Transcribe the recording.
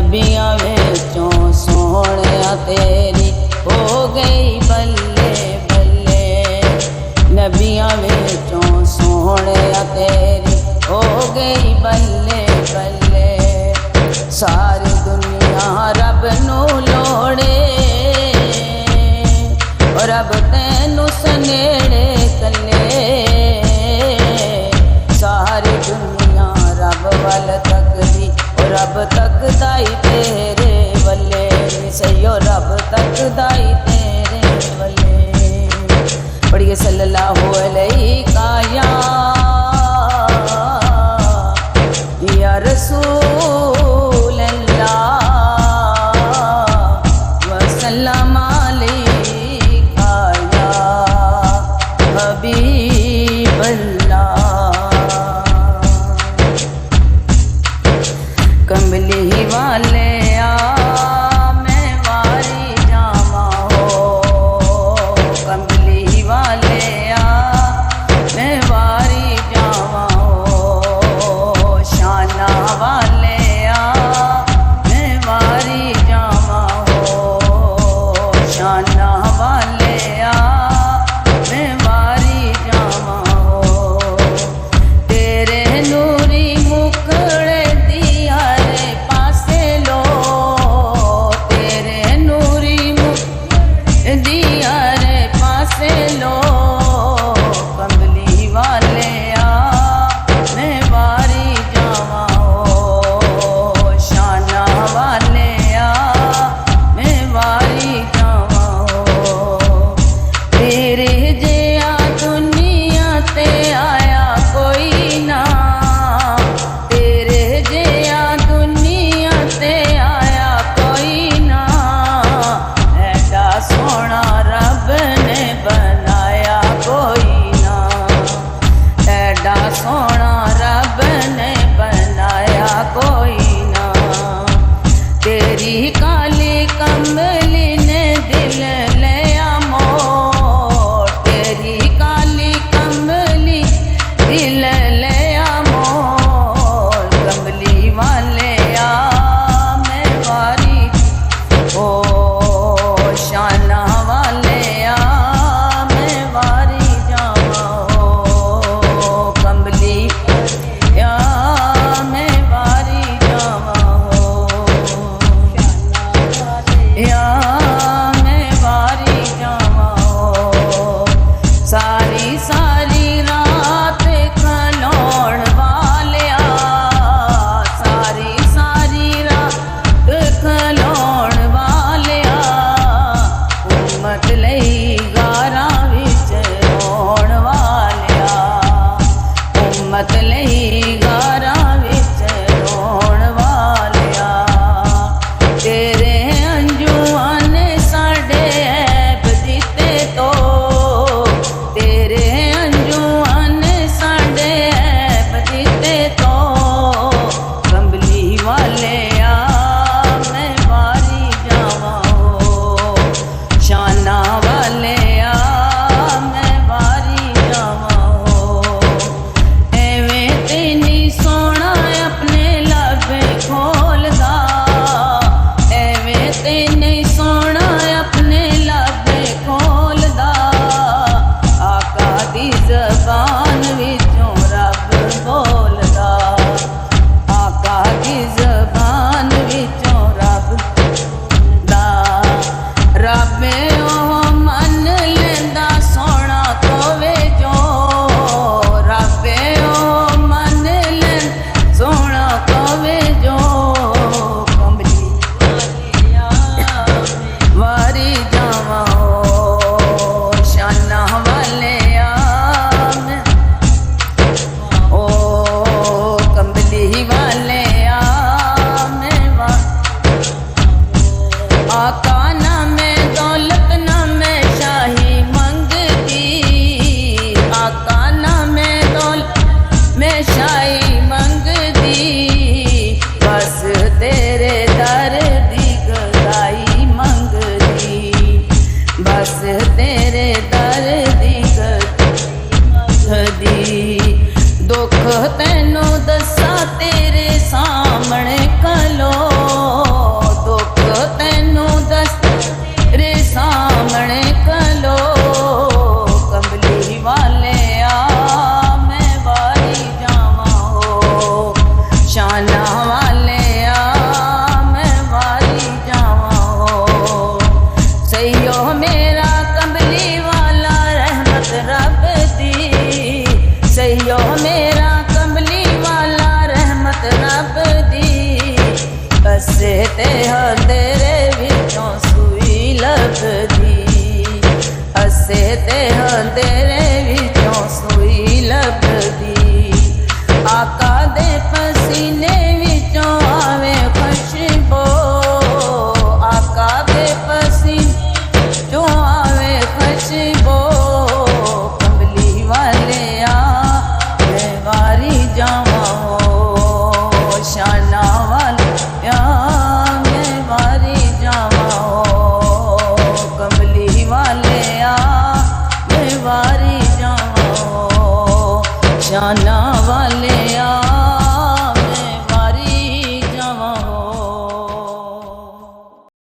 नबियां विचों सोहणिया तेरी हो गई बल्ले बल्ले। नबियां विचों सोहणिया तेरी हो गई बल्ले बल्ले। सारी दुनिया रब नू लोड़े और रब तैनू सनेड़े कले। सारी दुनिया रब वल तकदी और रब तकदा ही तेरे वल्ले। सही रब तकदा ही तेरे वल्ले। पढ़िए सल्लल्लाहु अलैहि या रसूल अल्लाह वसल्लम अलैका या हबीब अल्लाह। कमली वाले आ मैं वारी जावा हो। कमली वाले आ मैं वारी जावा हो। शाना वाले आ मैं वारी जावा हो। शाना वाले आ मैं वारी जावा हो। तेरे नूरी मुखड़े दिया रे पासे लो ते अंधेरे विचों सूई लभदी, हसे ते अंधेरे विचों सूई लभदी। आका दे पसीने विचों आवे खुशबू, आका दे पसीने जो आवे खुशबू। कमली वाले मैं वारी जावा शाना वाले मैं वारी जावा, कमली वाले मैं वारी जावा शाना वाले